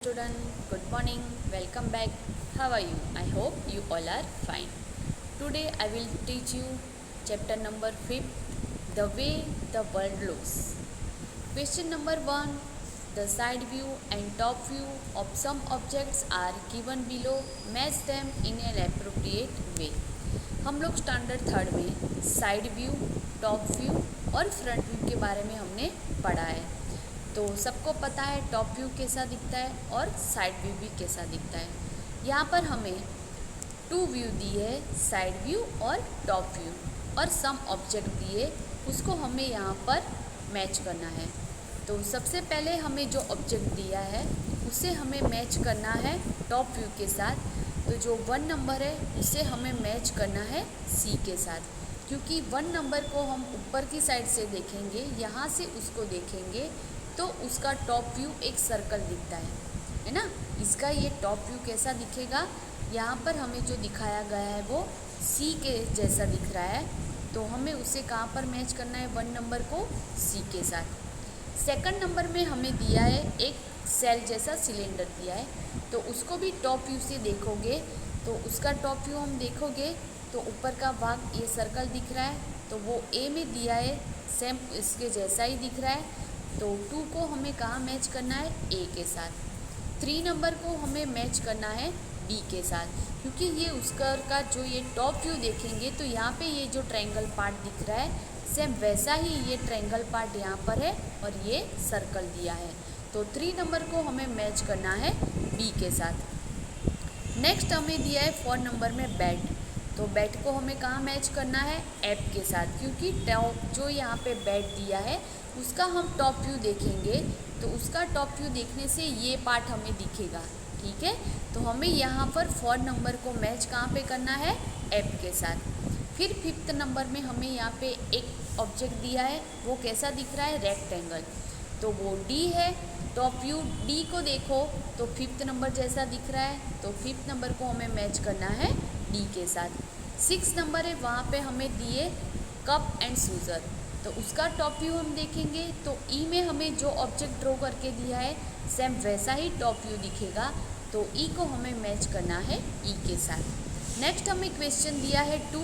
Student, good morning, welcome back. How are you? I hope you all are fine. Today I will teach you chapter number 5, The Way the World Looks. Question number 1, the side view and top view of some objects are given below. Match them in an appropriate way. हम लोग standard third में side view, top view और front view के बारे में हमने पढ़ा है। तो सबको पता है टॉप व्यू कैसा दिखता है और साइड व्यू भी कैसा दिखता है। यहाँ पर हमें टू व्यू दिए है, साइड व्यू और टॉप व्यू, और सम ऑब्जेक्ट दिए, उसको हमें यहाँ पर मैच करना है। तो सबसे पहले हमें जो ऑब्जेक्ट दिया है उसे हमें मैच करना है टॉप व्यू के साथ। तो जो 1 नंबर है उसे हमें मैच करना है सी के साथ, क्योंकि 1 नंबर को हम ऊपर की साइड से देखेंगे, यहाँ से उसको देखेंगे तो उसका टॉप व्यू एक सर्कल दिखता है ना। इसका ये टॉप व्यू कैसा दिखेगा, यहाँ पर हमें जो दिखाया गया है वो सी के जैसा दिख रहा है। तो हमें उसे कहाँ पर मैच करना है, 1 नंबर को सी के साथ। सेकंड नंबर में हमें दिया है एक सेल जैसा सिलेंडर दिया है, तो उसको भी टॉप व्यू से देखोगे तो उसका टॉप व्यू हम देखोगे तो ऊपर का भाग ये सर्कल दिख रहा है, तो वो ए में दिया है, सेम इसके जैसा ही दिख रहा है। तो 2 को हमें कहाँ मैच करना है, ए के साथ। 3 नंबर को हमें मैच करना है बी के साथ, क्योंकि ये उसका का जो ये टॉप व्यू देखेंगे तो यहाँ पे ये जो ट्रायंगल पार्ट दिख रहा है सेम वैसा ही ये ट्रायंगल पार्ट यहाँ पर है और ये सर्कल दिया है। तो 3 नंबर को हमें मैच करना है बी के साथ। नेक्स्ट हमें दिया है 4 नंबर में बेड, तो बेड को हमें कहाँ मैच करना है, एफ के साथ, क्योंकि टॉप जो यहाँ पे बेड दिया है उसका हम टॉप व्यू देखेंगे तो उसका टॉप व्यू देखने से ये पार्ट हमें दिखेगा, ठीक है। तो हमें यहाँ पर 4 नंबर को मैच कहाँ पे करना है, एफ के साथ। फिर 5th नंबर में हमें यहाँ पे एक ऑब्जेक्ट दिया है, वो कैसा दिख रहा है, रेक्टेंगल, तो वो डी है। टॉप व्यू डी को देखो तो 5th नंबर जैसा दिख रहा है, तो 5th नंबर को हमें मैच करना है डी के साथ। 6 नंबर है, वहाँ पे हमें दिए कप एंड सूजर, तो उसका टॉप व्यू हम देखेंगे तो ई में हमें जो ऑब्जेक्ट ड्रॉ करके दिया है सेम वैसा ही टॉप व्यू दिखेगा, तो ई को हमें मैच करना है ई के साथ। नेक्स्ट हमें क्वेश्चन दिया है 2,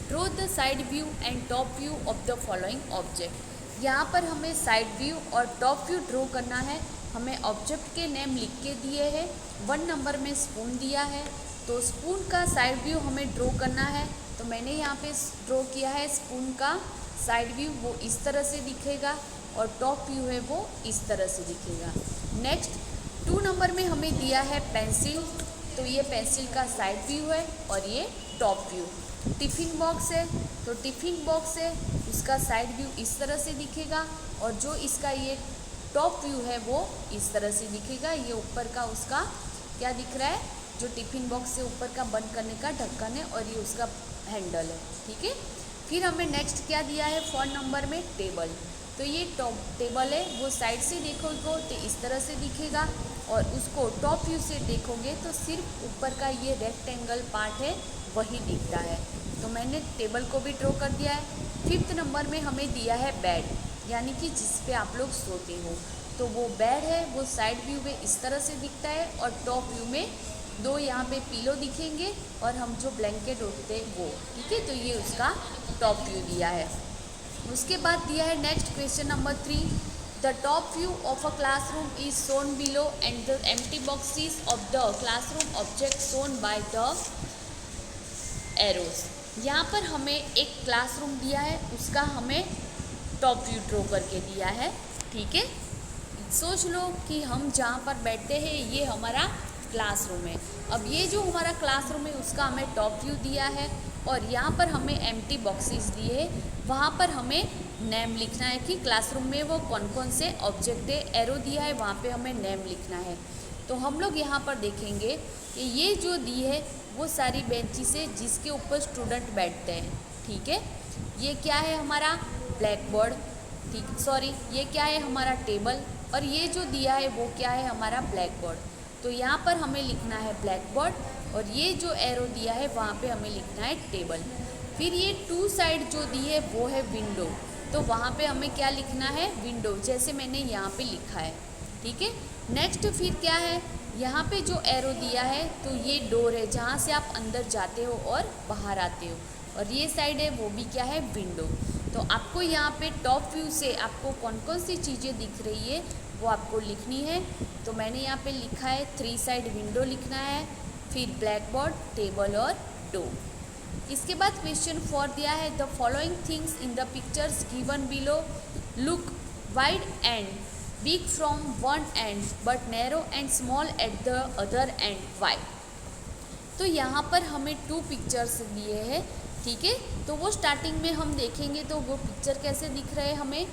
draw the side view and top view of the following object. यहाँ पर हमें साइड व्यू और टॉप व्यू ड्रॉ करना है। हमें ऑब्जेक्ट के नेम लिख के दिए हैं। 1 नंबर में स्पून दिया है, तो स्पून का साइड व्यू हमें ड्रॉ करना है। तो मैंने यहाँ पे ड्रॉ किया है स्पून का साइड व्यू, वो इस तरह से दिखेगा और टॉप व्यू है वो इस तरह से दिखेगा। नेक्स्ट 2 नंबर में हमें दिया है पेंसिल, तो ये पेंसिल का साइड व्यू है और ये टॉप व्यू। टिफ़िन बॉक्स है, तो टिफ़िन बॉक्स है उसका साइड व्यू इस तरह से दिखेगा और जो इसका ये टॉप व्यू है वो इस तरह से दिखेगा। ये ऊपर का उसका क्या दिख रहा है, जो टिफ़िन बॉक्स से ऊपर का बंद करने का ढक्कन है और ये उसका हैंडल है, ठीक है। फिर हमें नेक्स्ट क्या दिया है 4 नंबर में टेबल, तो ये टॉप टेबल है, वो साइड से देखोगे तो इस तरह से दिखेगा और उसको टॉप व्यू से देखोगे तो सिर्फ ऊपर का ये रेक्टेंगल पार्ट है वही दिखता है। तो मैंने टेबल को भी ड्रॉ कर दिया है। 5th नंबर में हमें दिया है बेड, यानी कि जिस पे आप लोग सोते हो, तो वो बेड है, वो साइड व्यू में इस तरह से दिखता है और टॉप व्यू में 2 यहाँ पे पिलो दिखेंगे और हम जो ब्लैंकेट ओढ़ते हैं वो, ठीक है। तो ये उसका टॉप व्यू दिया है। उसके बाद दिया है next question number 3, the top view of a classroom is shown below and the empty boxes of the classroom object shown by the arrows. यहाँ पर हमें एक क्लासरूम दिया है, उसका हमें टॉप व्यू ड्रॉ करके दिया है, ठीक है। सोच लो कि हम जहाँ पर बैठते हैं ये हमारा क्लासरूम है। अब ये जो हमारा क्लासरूम है उसका हमें टॉप व्यू दिया है और यहाँ पर हमें एम्प्टी बॉक्सेस दिए हैं, वहाँ पर हमें नेम लिखना है कि क्लासरूम में वो कौन कौन से ऑब्जेक्ट है। एरो दिया है, वहाँ पे हमें नेम लिखना है। तो हम लोग यहाँ पर देखेंगे कि ये जो दी है वो सारी बेंचेस है जिसके ऊपर स्टूडेंट बैठते हैं, ठीक है। ये क्या है हमारा ब्लैक बोर्ड, ठीक, सॉरी ये क्या है हमारा टेबल, और ये जो दिया है वो क्या है हमारा ब्लैक बोर्ड। तो यहाँ पर हमें लिखना है ब्लैक बोर्ड और ये जो एरो दिया है वहाँ पे हमें लिखना है टेबल। फिर ये 2 साइड जो दी है वो है विंडो, तो वहाँ पे हमें क्या लिखना है, विंडो, जैसे मैंने यहाँ पे लिखा है, ठीक है। नेक्स्ट फिर क्या है, यहाँ पे जो एरो दिया है तो ये डोर है जहाँ से आप अंदर जाते हो और बाहर आते हो, और ये साइड है वो भी क्या है, विंडो। तो आपको यहाँ पे टॉप व्यू से आपको कौन कौन सी चीज़ें दिख रही है वो आपको लिखनी है। तो मैंने यहाँ पे लिखा है 3 साइड विंडो लिखना है, फिर ब्लैक बोर्ड, टेबल और डोर। इसके बाद क्वेश्चन 4 दिया है, the following things in the pictures given below look wide and big from one end but narrow and small at the other end why. तो यहाँ पर हमें 2 पिक्चर्स दिए हैं, ठीक है। तो वो स्टार्टिंग में हम देखेंगे तो वो पिक्चर कैसे दिख रहे हैं हमें,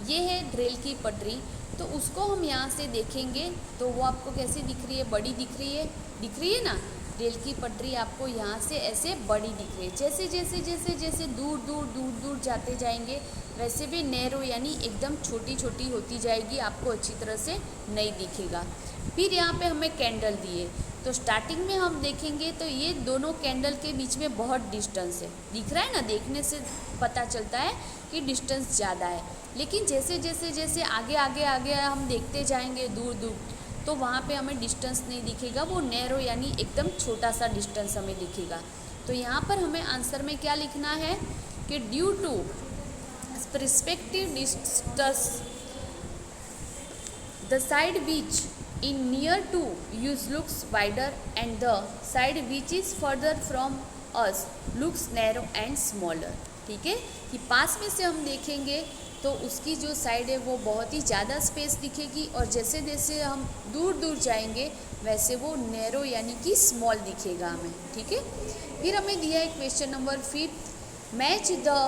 ये है रेल की पटरी। तो उसको हम यहाँ से देखेंगे तो वो आपको कैसी दिख रही है, बड़ी दिख रही है ना। रेल की पटरी आपको यहाँ से ऐसे बड़ी दिख रही है, जैसे जैसे जैसे जैसे दूर दूर दूर दूर जाते जाएंगे वैसे भी नैरो यानी एकदम छोटी छोटी होती जाएगी, आपको अच्छी तरह से नहीं दिखेगा। फिर यहाँ पे हमें कैंडल दिए, तो स्टार्टिंग में हम देखेंगे तो ये दोनों कैंडल के बीच में बहुत डिस्टेंस है, दिख रहा है ना, देखने से पता चलता है कि डिस्टेंस ज़्यादा है। लेकिन जैसे जैसे जैसे आगे आगे आगे हम देखते जाएंगे दूर दूर, तो वहाँ पे हमें डिस्टेंस नहीं दिखेगा, वो नैरो यानी एकदम छोटा सा डिस्टेंस हमें दिखेगा। तो यहाँ पर हमें आंसर में क्या लिखना है कि due to perspective distance the side which in near to use looks wider and the side which is further from us looks narrow and smaller। ठीक है, कि पास में से हम देखेंगे तो उसकी जो साइड है वो बहुत ही ज़्यादा स्पेस दिखेगी, और जैसे जैसे हम दूर दूर जाएंगे वैसे वो नैरो यानी कि स्मॉल दिखेगा हमें। ठीक है, फिर हमें दिया है question number 5, match the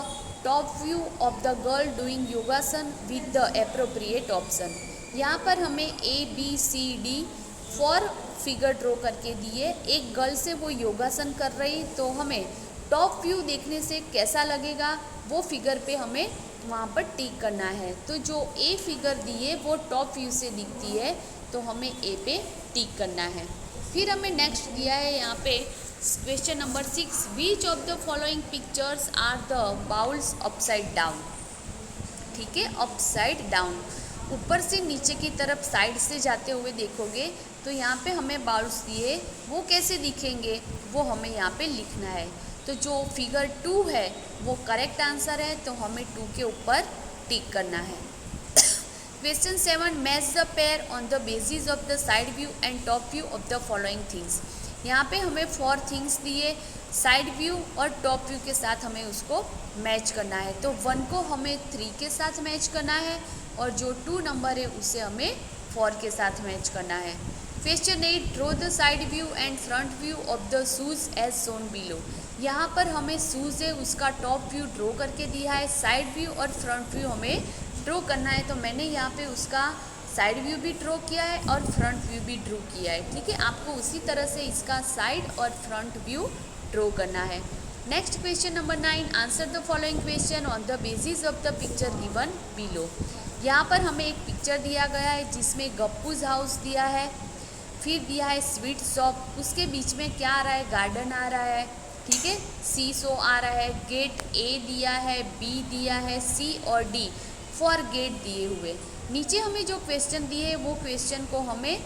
top view of the girl doing योगासन विद द एप्रोप्रिएट ऑप्शन। यहाँ पर हमें ABCD 4 फिगर ड्रॉ करके दिए, एक गर्ल से वो योगासन कर रही, तो हमें टॉप व्यू देखने से कैसा लगेगा वो फिगर पे हमें वहाँ पर टिक करना है। तो जो A फिगर दिए वो टॉप व्यू से दिखती है, तो हमें A पे टिक करना है। फिर हमें नेक्स्ट दिया है यहाँ पे question number 6, which of the following pictures are the bowls upside down. ठीक है, अपसाइड डाउन, ऊपर से नीचे की तरफ साइड से जाते हुए देखोगे तो यहाँ पे हमें बाउल्स दिए, वो कैसे दिखेंगे वो हमें यहाँ पे लिखना है। तो जो फिगर 2 है वो करेक्ट आंसर है, तो हमें 2 के ऊपर टिक करना है। Question 7, match the pair on the basis of the side view and top view of the following things. यहाँ पे हमें 4 थिंग्स दिए, साइड व्यू और टॉप व्यू के साथ हमें उसको मैच करना है। तो 1 को हमें 3 के साथ मैच करना है, और जो 2 नंबर है उसे हमें 4 के साथ मैच करना है। Question 8, draw the side view and front view of the shoes as shown below. यहाँ पर हमें शूज़ है उसका टॉप व्यू ड्रॉ करके दिया है, साइड व्यू और फ्रंट व्यू हमें ड्रॉ करना है। तो मैंने यहाँ पे उसका साइड व्यू भी ड्रॉ किया है और फ्रंट व्यू भी ड्रॉ किया है। ठीक है, आपको उसी तरह से इसका साइड और फ्रंट व्यू ड्रॉ करना है। Next question number 9, answer the following question on the basis of the picture given below. यहाँ पर हमें एक पिक्चर दिया गया है जिसमें गप्पूज हाउस दिया है, फिर दिया है स्वीट शॉप, उसके बीच में क्या आ रहा है, गार्डन आ रहा है। ठीक है, सी शो आ रहा है, गेट A दिया है, B दिया है, C और D 4 गेट दिए हुए। नीचे हमें जो क्वेश्चन दिए है वो क्वेश्चन को हमें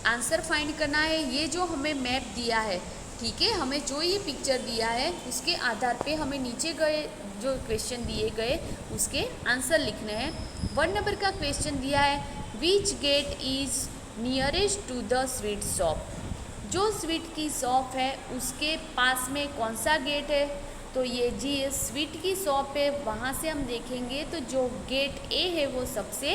आंसर फाइंड करना है। ये जो हमें मैप दिया है, ठीक है, हमें जो ये पिक्चर दिया है उसके आधार पे हमें नीचे गए जो क्वेश्चन दिए गए उसके आंसर लिखने हैं। 1 नंबर का क्वेश्चन दिया है, which gate is nearest to the sweet shop. जो स्वीट की शॉप है उसके पास में कौन सा गेट है, तो ये जी स्वीट की शॉप है, वहाँ से हम देखेंगे तो जो गेट A है वो सबसे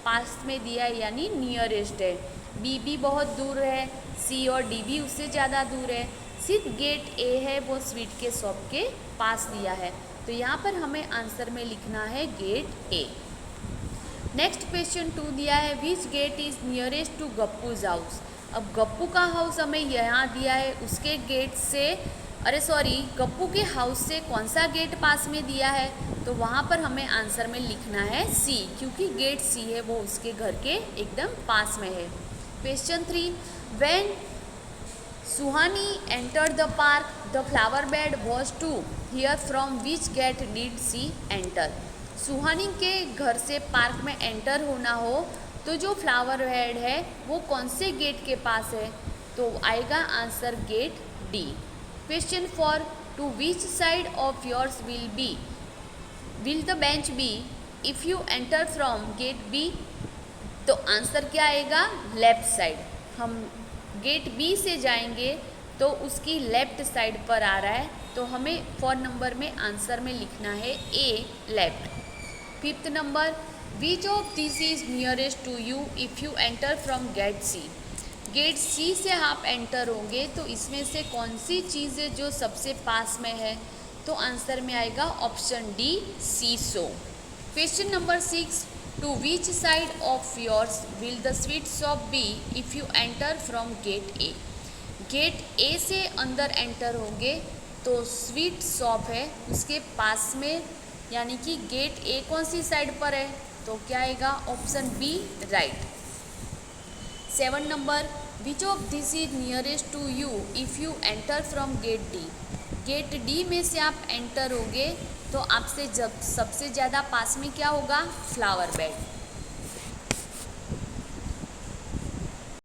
पास में दिया है यानी नियरेस्ट है। B भी बहुत दूर है, C और D भी उससे ज़्यादा दूर है, सिर्फ गेट A है वो स्वीट के शॉप के पास दिया है। तो यहाँ पर हमें आंसर में लिखना है गेट A। नेक्स्ट क्वेश्चन 2 दिया है, which gate is nearest to Gappu's house. अब गप्पू का हाउस हमें यहाँ दिया है, उसके गेट से गप्पू के हाउस से कौन सा गेट पास में दिया है, तो वहाँ पर हमें आंसर में लिखना है C, क्योंकि गेट C है वो उसके घर के एकदम पास में है। Question 3, when Suhani entered the park the flower bed was to her from which gate did she enter. Suhani के घर से पार्क में एंटर होना हो तो जो फ्लावर बेड है वो कौन से गेट के पास है, तो आएगा answer gate D. Question four to which side of yours will the bench be if you enter from gate B, तो आंसर क्या आएगा, लेफ्ट साइड। हम गेट बी से जाएंगे तो उसकी लेफ्ट साइड पर आ रहा है, तो हमें 4 नंबर में आंसर में लिखना है A, left. 5th number, which of this is nearest to you if you enter from gate C. Gate C से आप एंटर होंगे तो इसमें से कौन सी चीज़ है जो सबसे पास में है, तो आंसर में आएगा option D, seesaw. Question number 6, to which side of yours will the sweet shop be if you enter from gate A. Gate A से अंदर एंटर होंगे तो स्वीट शॉप है उसके पास में, यानी कि गेट ए कौन सी साइड पर है, तो क्या आएगा, option B, right. 7 number, which of this is nearest to you if you enter from gate D. Gate D में से आप एंटर होंगे तो आपसे जब सबसे ज़्यादा पास में क्या होगा, फ्लावर बेड।